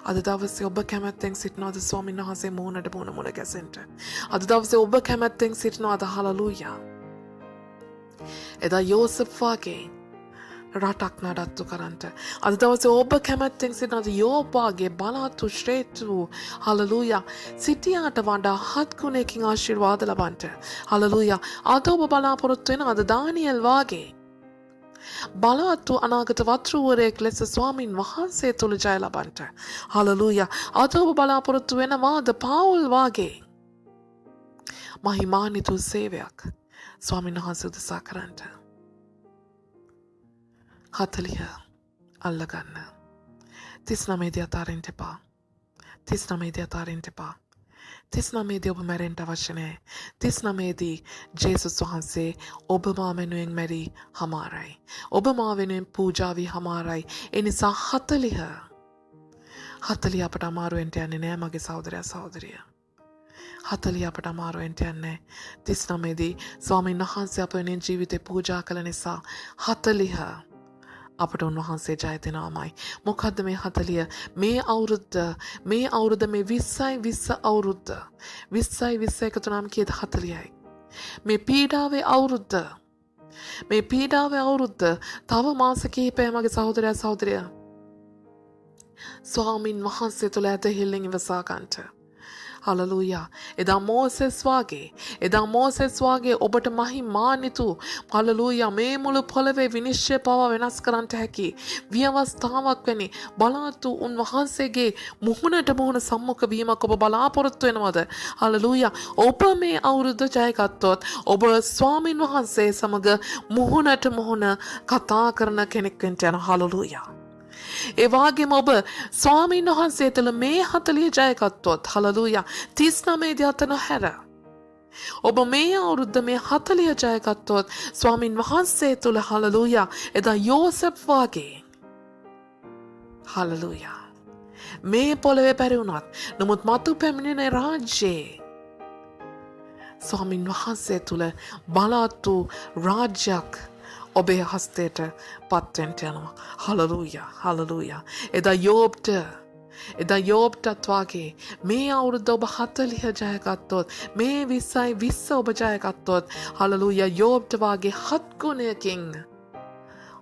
අද දවසේ ඔබ කැමැත්තෙන් සිටිනවද ස්වාමීන් වහන්සේ මුහුණට මුහුණ ගැසෙන්න? අද දවසේ ඔබ කැමැත්තෙන් සිටිනවද? හලලූයා. එදා යෝසෙෆ් වගේ රටක් නඩත්තු කරන්නට අද දවසේ ඔබ කැමැත්තෙන් සිටිනවද යෝබ් වගේ බලවත් ශ්‍රේෂ්ඨ වූ හලලූයා සිටියාට වඩා 7 ගුණයකින් ආශිර්වාද ලබන්නට? හලලූයා. අද ඔබ බලාපොරොත්තු වෙන අද දානියෙල් වගේ බලවත් වූ අනාගත වත්රුවරයෙක් ලෙස ස්වාමින් වහන්සේ තුළ ජය ලබන්නට. හලලූයා. අද ඔබ බලාපොරොත්තු වෙනවාද පාවුල් වාගේ මහිමාන්විත සේවයක් ස්වාමින් වහන්සේ උදෙසා කරන්නට? 40 අල්ලගන්න. 39 දී අතාරින්න එපා. 39 දී අතාරින්න එපා. 39 දී ඔබ මැරෙන්න අවශ්‍ය නැහැ. 39 දී ජේසුස් වහන්සේ ඔබ මා වෙනුවෙන් මැරි හමාරයි. ඔබ මා වෙනුවෙන් පූජා වී හමාරයි. ඒ නිසා 40 අපට අමාරුවෙන්ට යන්නේ නැහැ මගේ සහෝදරයා සහෝදරිය. 40 අපට අමාරුවෙන්ට යන්නේ 39 දී ස්වාමීන් වහන්සේ අප වෙනුවෙන් ජීවිතේ පූජා කළ නිසා 40 අපට උන්වහන්සේ ජය දෙනවාමයි. මොකද්ද මේ 40? මේ අවුරුද්ද මේ 20 අවුරුද්ද 20 එකතු නම් කීයද? 40යි. මේ පීඩාවේ අවුරුද්ද තව මාස කිහිපයක් මගේ සහෝදරයා සහෝදරිය ස්වාමින් වහන්සේ තුළ ඇදහිල්ලෙන් ඉවසා ගන්නට. හලලූයා. එදා මෝසෙස් වාගේ ඔබට මහිමාන්විත හලලූයා මේ මුළු පොළවේ විනිශ්චය පවා වෙනස් කරන්නට හැකි ව්‍යවස්ථාවක් වැනි බලවත් වූ උන්වහන්සේගේ මුහුණට මුහුණ සම්මුඛ වීමක් ඔබ බලාපොරොත්තු වෙනවද? හලලූයා. ඔබ මේ අවුරුද්ද ජයගත්තොත් ඔබ ස්වාමින් වහන්සේ සමග මුහුණට මුහුණ කතා කරන කෙනෙක් වෙන්න යන. හලලූයා. ඒ වගේම ඔබ ස්වාමීන් වහන්සේ තුළ මේ 40 ජයගත්තොත් හලලූයා 39 දී අත නොහැර ඔබ මේ අවුරුද්ද මේ 40 ජයගත්තොත් ස්වාමීන් වහන්සේ තුළ හලලූයා එදා යෝසෙෆ් වගේ හලලූයා මේ පොළවේ බැරි වුණත් නමුත් මතු පැමිණෙන රාජ්‍යයේ ස්වාමීන් වහන්සේ තුළ බලවත් වූ රාජ්‍යයක් ඔබේ හස්තයට පත්වෙන්ට යනවා. හලලූයා. එදා යෝබ්ටත් වගේ මේ අවුරුද්ද ඔබ 40 ජයගත්තොත් මේ 20 ඔබ ජයගත්තොත් හලලූයා යෝබ්ට වගේ 7 ගුණයකින්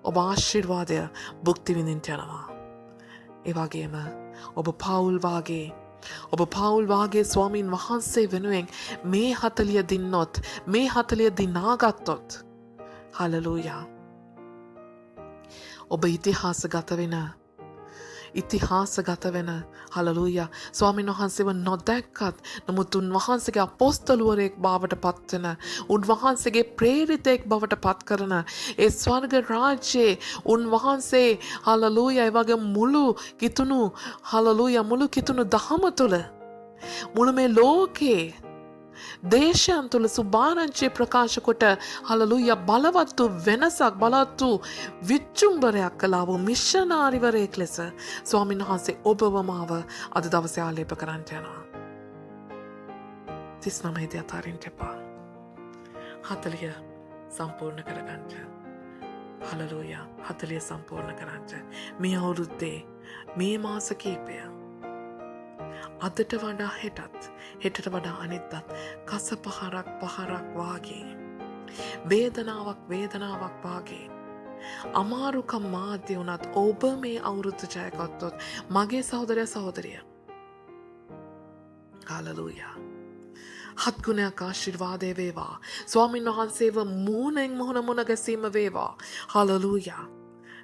ඔබ ආශිර්වාදය භුක්ති විඳින්න යනවා. ඒ වගේම ඔබ පවුල් වාගේ ස්වාමීන් වහන්සේ වෙනුවෙන් මේ 40 දින්නොත් මේ 40 දිනාගත්තොත් හලලූයා. ඔබ ඉතිහාසගත වෙන හලලූයා ස්වාමීන් වහන්සේව නොදැක්කත් නමුත් උන්වහන්සේගේ අපොස්තලවරයෙක් බවට පත්වන උන්වහන්සේගේ ප්‍රේරිතයෙක් බවට පත් කරන ඒ ස්වර්ග රාජ්‍යයේ උන්වහන්සේ හලලූයා ඒ වගේ මුළු කිතුණු දහම තුළ මුළු මේ ලෝකේ දේශයන් තුළ සුභාරංචිය ප්‍රකාශ කොට හලලූයා බලවත් වූ වෙනසක් බලවත් වූ විචුම්බරයක් කළා වූ මිෂනාරිවරයෙක් ලෙස ස්වාමීන් වහන්සේ ඔබව මාව අද දවසේ ආලේප කරන්නට යනවා. 39 දී අතාරින්න එපා. 40 සම්පූර්ණ කරගන්න. හලලූයා 40 සම්පූර්ණ කරන්න. මේ අවුරුද්දේ මේ මාස කීපය අදට වඩා හෙටට වඩා අනිද්දත් කස පහරක් වාගේ වේදනාවක් වාගේ අමාරුකම් මාධ්‍ය වුණත් ඔබ මේ අවුරුද්ද ජයගත්තොත් මගේ සහෝදරයා සහෝදරිය හලලූයා 7 ගුණයක් ආශිර්වාදේ වේවා. ස්වාමීන් වහන්සේව මුහුණ ගැසීම වේවා. හලලූයා.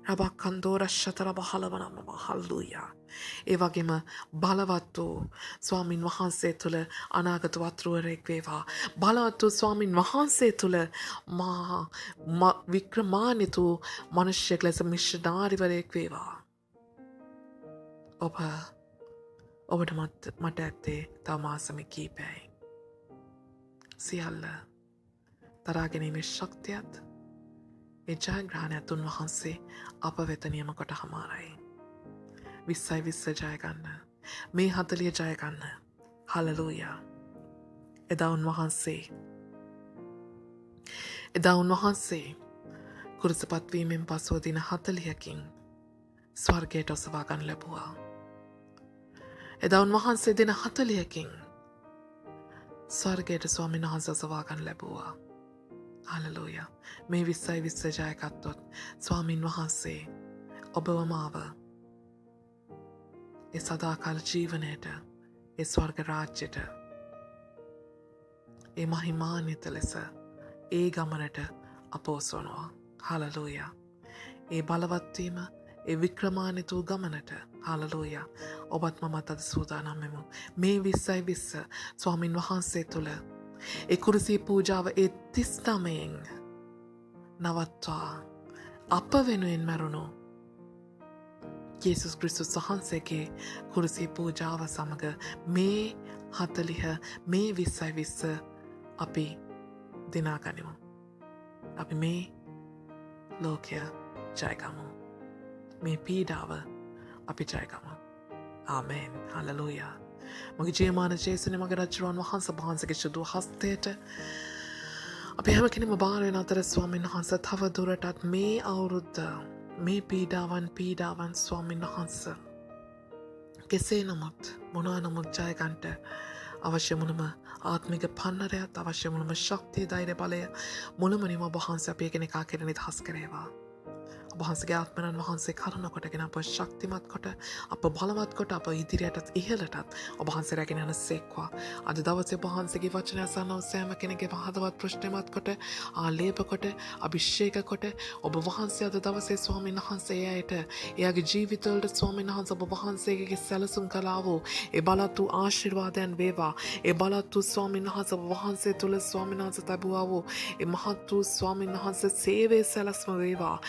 රබක්කන්දෝරශ්ෂතර බහලවනම හල්ලූයා. ඒ වගේම බලවත් වූ ස්වාමින් වහන්සේ තුළ අනාගත වත්රුවරයෙක් වේවා. බලවත් වූ ස්වාමින් වහන්සේ තුළ වික්‍රමාන්විත වූ මනුෂ්‍යයෙක් ලෙස මිෂනාරිවරයෙක් වේවා. ඔබට මට ඇත්තේ තව මාසම කීපයයි. සියල්ල දරා ගැනීමේ ශක්තියත් ඒ ජයග්‍රහණයත් උන්වහන්සේ අප වෙත නියම කොට හමාරයි. 20 ජය ගන්න. මේ 40 ජය ගන්න. හලලූයා. එදා උන්වහන්සේ කුරුසපත් වීමෙන් පසුව දින 40කින් ස්වර්ගයට ඔසවා ගන්න ලැබුවා. එදා උන්වහන්සේ දින 40කින් ස්වර්ගයට ස්වාමීන් වහන්සේ ඔසවා ගන්න ලැබුවා. හලලූයා. මේ 20 ජය ගත්තොත් ස්වාමීන් වහන්සේ ඔබව මාව ඒ සදාකාල ජීවනයට, ඒ ස්වර්ග රාජ්‍යයට, ඒ මහිමාන්විත ලෙස ඒ ගමනට අපෝසවනවා. හලලූයා. ඒ බලවත් වීම, ඒ වික්‍රමාන්විත වූ ගමනට හලලූයා. ඔබත් මමත් අද සූදානම් වෙමු. මේ 20 ස්වාමින් වහන්සේ තුළ ඒ කුරුසී පූජාව ඒ 39න් නවත්වා අප වෙනුවෙන් මැරුණු යේසුස් ක්‍රිස්තුස් වහන්සේගේ කුරුසී පූජාව සමග මේ 40 මේ 20 අපි දිනා ගනිමු. අපි මේ ලෝකය ජයගමු. මේ පීඩාව අපි ජයගමු. ආමේන්. හලලූයා. මගේ ජීවමාන ජේසුනේ මගේ රජුන් වහන්සේගේ සුදු හස්තයට අපි හැම කෙනෙක්ම බාර වෙන අතර ස්වාමීන් වහන්සේ තව දුරටත් මේ අවුරුද්ද මේ පීඩාවන් ස්වාමීන් වහන්සේ කෙසේ නමුත් මොනවා නමුත් ජය ගන්නට අවශ්‍ය මුලම ආත්මික පන්නරයත් අවශ්‍ය මුලම ශක්තිය ධෛර්ය බලය මුලමනින්ම ඔබ වහන්සේ අපේ කෙනෙකා කෙරෙන නිදහස් කරේවා. ඔබ වහන්සේගේ ආත්මයන් වහන්සේ කරුණ කොටගෙන අප ශක්තිමත් කොට අප බලවත් කොට අප ඉදිරියටත් ඉහළටත් ඔබ වහන්සේ රැගෙන යන සේක්වා. අද දවසේ ඔබ වහන්සේගේ වචනය අසන්නව සෑම කෙනෙක්ගේ හදවත් ප්‍රශ්නමත් කොට ආලේප කොට අභිෂේක කොට ඔබ වහන්සේ අද දවසේ ස්වාමීන් වහන්සේ එයට එයාගේ ජීවිතවලට ස්වාමීන් වහන්සේ ඔබ වහන්සේගේ සැලසුම් කළා වූ ඒ බලවත් වූ ආශිර්වාදයන් වේවා. ඒ බලවත් වූ ස්වාමීන් වහන්සේ ඔබ වහන්සේ තුල ස්වාමීන් වහන්සේ ලැබුවා වූ ඒ මහත් වූ ස්වාමීන් වහන්සේ සේවයේ සැලස්ම වේවා.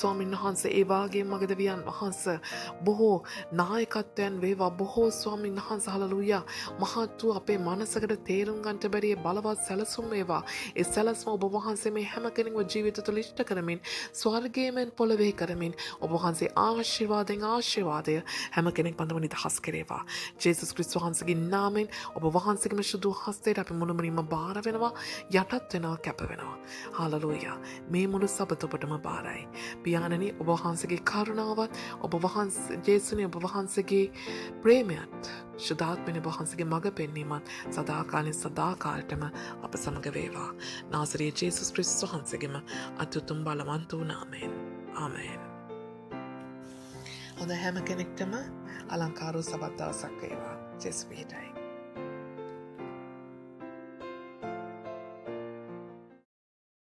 ස්වාමීන් වහන්සේ ඒ වාගේම මගදවියන් වහන්සේ බොහෝ නායකත්වයන් වේවා. බොහෝ ස්වාමීන් වහන්සේ හලලූයා මහත් වූ අපේ මනසකට තේරුම් ගන්නට බැරි බලවත් සැලසුම් වේවා. ඒ සැලස්ම ඔබ වහන්සේ මේ හැම කෙනෙකුගේ ජීවිත තුළ ඉෂ්ට කරමින් ස්වර්ගයෙන් පොළවේ කරමින් ඔබ වහන්සේ ආශිර්වාදය හැම කෙනෙක් පඳව නිදහස් කරේවා. ජේසුස් ක්‍රිස්තුස් වහන්සේගේ නාමයෙන් ඔබ වහන්සේගේම සුදු හස්තයට අපි මුළුමනින්ම බාර වෙනවා, යටත් වෙනවා, කැප වෙනවා. හලලූයා. මේ මුළු සබත ඔබටම බාරයි. පියාණනි ඔබ වහන්සේගේ කරුණාවත් ඔබ වහන්සේ ජේසුනේ ඔබ වහන්සේගේ ප්‍රේමයත් ශුද්ධාත්මනේ ඔබ වහන්සේගේ මඟ පෙන්වීමත් සදාකාලටම අප සමග වේවා. නාසරේ ජේසුස් ක්‍රිස්තුස් වහන්සේගේම අත්උතුම් බලවන්ත වූ නාමයෙන්. ආමේන්. හොඳ හැම කෙනෙක්ටම අලංකාර වූ සබත් දවසක් වේවා. ජේසුස් පිහිටයි.